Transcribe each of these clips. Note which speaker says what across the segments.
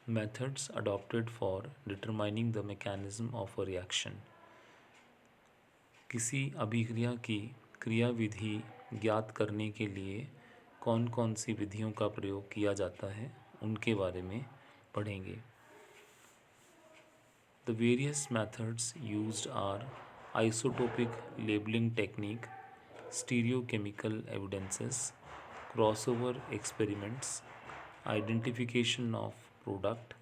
Speaker 1: Methods adopted for determining the mechanism of a reaction. किसी अभिक्रिया की क्रियाविधि ज्ञात करने के लिए कौन कौन सी विधियों का प्रयोग किया जाता है उनके बारे में पढ़ेंगे। The various methods used are isotopic labeling technique, stereochemical evidences, crossover experiments, identification of product,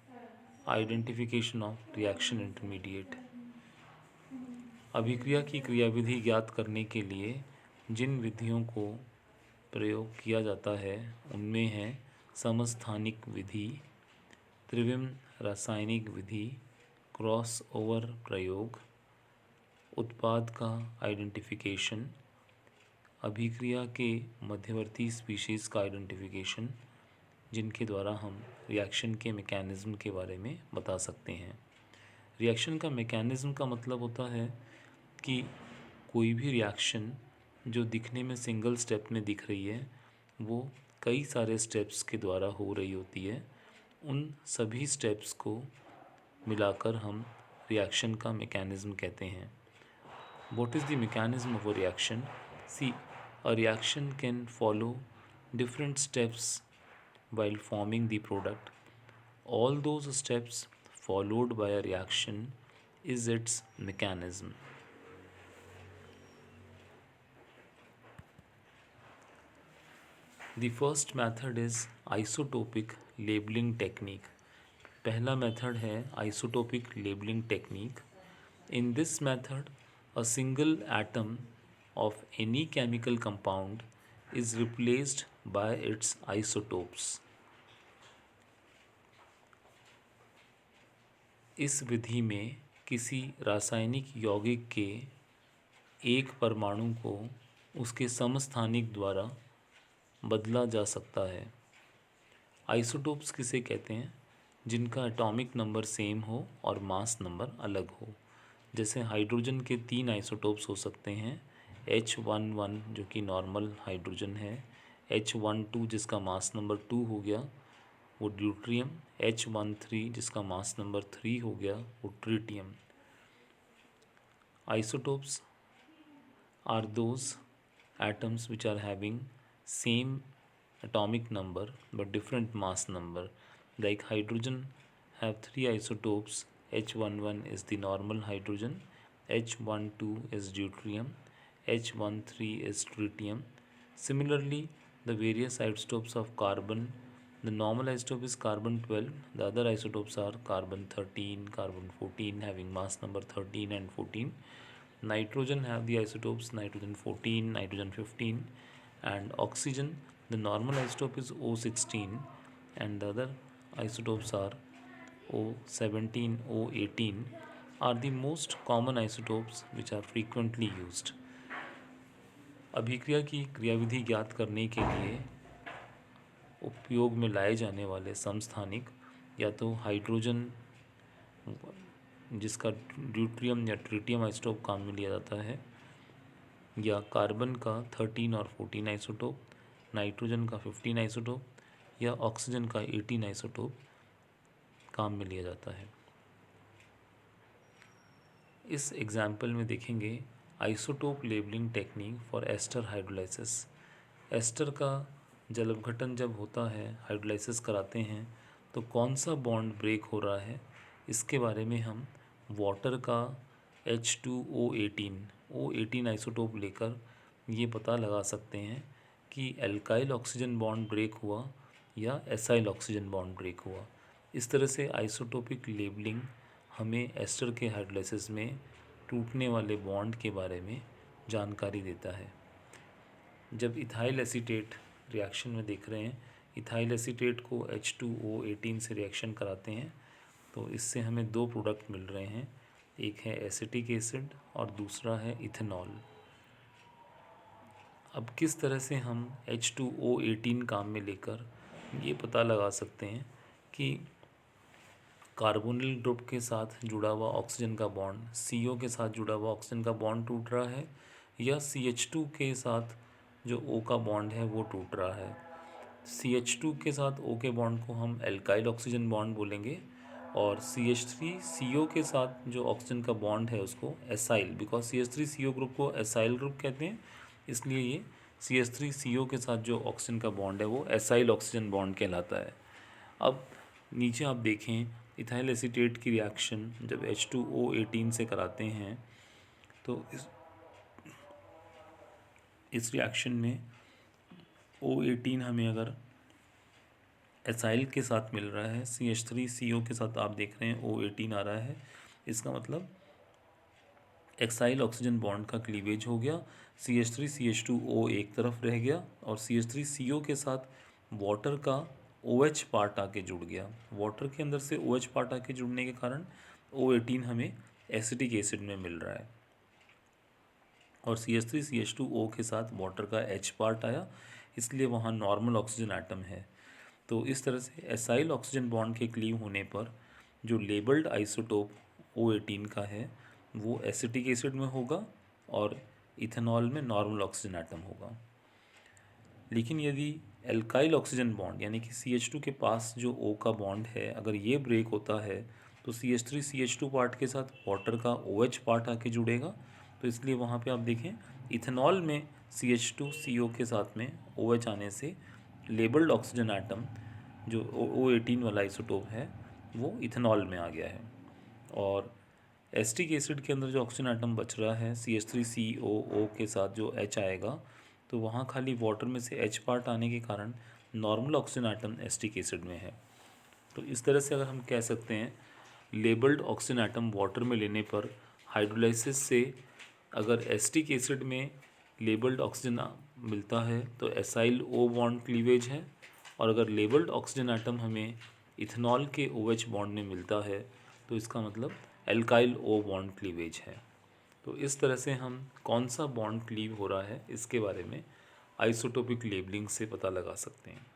Speaker 1: identification of reaction intermediate। अभिक्रिया की क्रियाविधि ज्ञात करने के लिए जिन विधियों को प्रयोग किया जाता है उनमें है समस्थानिक विधि, त्रिविम रासायनिक विधि, क्रॉस ओवर प्रयोग, उत्पाद का आइडेंटिफिकेशन, अभिक्रिया के मध्यवर्ती स्पीशीज़ का आइडेंटिफिकेशन, जिनके द्वारा हम रिएक्शन के मैकेनिज़्म के बारे में बता सकते हैं। रिएक्शन का मैकेनिज़्म का मतलब होता है कि कोई भी रिएक्शन जो दिखने में सिंगल स्टेप में दिख रही है वो कई सारे स्टेप्स के द्वारा हो रही होती है। उन सभी स्टेप्स को मिलाकर हम रिएक्शन का मैकेनिज़्म कहते हैं। What is the mechanism of a reaction? See, a reaction can follow different steps while forming the product. All those steps followed by a reaction is its mechanism. The first method is isotopic labeling technique. पहला method है isotopic labelling technique. In this method a single atom of any chemical compound is replaced by its isotopes. इस विधि में किसी रासायनिक यौगिक के एक परमाणु को उसके समस्थानिक द्वारा बदला जा सकता है। आइसोटोप्स किसे कहते हैं? जिनका एटॉमिक नंबर सेम हो और मास नंबर अलग हो। जैसे हाइड्रोजन के 3 आइसोटोप्स हो सकते हैं, H11 जो कि नॉर्मल हाइड्रोजन है, H12 जिसका मास नंबर 2 हो गया वो ड्यूट्रियम, H13 जिसका मास नंबर 3 हो गया वो tritium. Isotopes are those atoms which are having same atomic number but different mass number. Like hydrogen have 3 isotopes. H11 is the normal hydrogen, H12 is deuterium, H13 is tritium. Similarly, the various isotopes of carbon, the normal isotope is carbon 12, the other isotopes are carbon 13, carbon 14 having mass number 13 and 14. Nitrogen have the isotopes nitrogen 14, nitrogen 15, and oxygen, the normal isotope is O16 and the other isotopes are O17, O18 are the most common isotopes which are frequently used. अभिक्रिया की क्रियाविधि ज्ञात करने के लिए उपयोग में लाए जाने वाले समस्थानिक या तो हाइड्रोजन जिसका ड्यूट्रियम या ट्रिटियम आइसोटोप काम में लिया जाता है, या कार्बन का 13 और 14 आइसोटोप, नाइट्रोजन का 15 आइसोटोप या ऑक्सीजन का 18 आइसोटोप काम में लिया जाता है। इस एग्जाम्पल में देखेंगे isotope labelling technique for ester hydrolysis. Ester का जल अपघटन जब होता है, हाइड्रोलाइसिस कराते हैं तो कौन सा बॉन्ड ब्रेक हो रहा है इसके बारे में हम वाटर का H2O18 आइसोटोप लेकर ये पता लगा सकते हैं कि एल्काइल ऑक्सीजन बॉन्ड ब्रेक हुआ या एसाइल ऑक्सीजन बॉन्ड ब्रेक हुआ। इस तरह से आइसोटोपिक लेबलिंग हमें एस्टर के हाइड्रोलाइसिस में टूटने वाले बॉन्ड के बारे में जानकारी देता है। जब इथाइल एसीटेट रिएक्शन में देख रहे हैं, इथाइल एसीटेट को H2O18 से रिएक्शन कराते हैं तो इससे हमें 2 प्रोडक्ट मिल रहे हैं, एक है एसिटिक एसिड और दूसरा है इथेनॉल। अब किस तरह से हम H2O18 काम में लेकर ये पता लगा सकते हैं कि कार्बोनिल ग्रुप के साथ जुड़ा हुआ ऑक्सीजन का बॉन्ड CO के साथ जुड़ा हुआ ऑक्सीजन का बॉन्ड टूट रहा है या CH2 के साथ जो O का बॉन्ड है वो टूट रहा है। CH2 के साथ O के बॉन्ड को हम एल्काइल ऑक्सीजन बॉन्ड बोलेंगे, और CH3CO के साथ जो ऑक्सीजन का बॉन्ड है उसको एसाइल, बिकॉज CH3CO ग्रुप को एसाइल ग्रुप कहते हैं, इसलिए ये CH3CO के साथ जो ऑक्सीजन का बॉन्ड है वो एसाइल ऑक्सीजन बॉन्ड कहलाता है। अब नीचे आप देखें, इथाइल एसीटेट की रिएक्शन जब H2O18 से कराते हैं तो इस रिएक्शन में O18 हमें अगर एसाइल के साथ मिल रहा है, CH3CO के साथ आप देख रहे हैं O18 आ रहा है, इसका मतलब एक्साइल ऑक्सीजन बॉन्ड का क्लीवेज हो गया, CH3CH2O एक तरफ रह गया और CH3CO के साथ वाटर का OH पार्ट आके जुड़ गया। वाटर के अंदर से OH पार्ट आके जुड़ने के कारण O18 हमें एसिटिक एसिड में मिल रहा है, और CH3CH2O के साथ वाटर का H पार्ट आया, इसलिए वहाँ नॉर्मल ऑक्सीजन एटम है। तो इस तरह से एसाइल ऑक्सीजन बॉन्ड के क्लीव होने पर जो लेबल्ड आइसोटोप O18 का है वो एसिटिक एसिड में होगा और इथेनॉल में नॉर्मल ऑक्सीजन एटम होगा। लेकिन यदि एल्काइल ऑक्सीजन बॉन्ड यानी कि CH2 के पास जो O का बॉन्ड है अगर ये ब्रेक होता है तो CH3CH2 पार्ट के साथ वाटर का OH पार्ट आके जुड़ेगा, तो इसलिए वहाँ पे आप देखें इथेनॉल में CH2CO के साथ में OH आने से लेबल्ड ऑक्सीजन एटम जो O18 वाला आइसोटोप है वो इथेनॉल में आ गया है, और एसिटिक एसिड के अंदर जो ऑक्सीजन एटम बच रहा है CH3COO के साथ जो H आएगा, तो वहाँ खाली वाटर में से H पार्ट आने के कारण normal oxygen atom acetic acid में है। तो इस तरह से अगर हम कह सकते हैं लेबल्ड ऑक्सीजन एटम वाटर में लेने पर हाइड्रोलाइसिस से अगर एसिटिक एसिड में लेबल्ड ऑक्सीजन मिलता है तो एसाइल O बॉन्ड क्लीवेज है, और अगर लेबल्ड ऑक्सीजन एटम हमें इथेनॉल के OH बॉन्ड में मिलता है तो इसका मतलब एल्काइल O बॉन्ड क्लीवेज है। तो इस तरह से हम कौन सा बॉन्ड क्लीव हो रहा है इसके बारे में आइसोटोपिक लेबलिंग से पता लगा सकते हैं।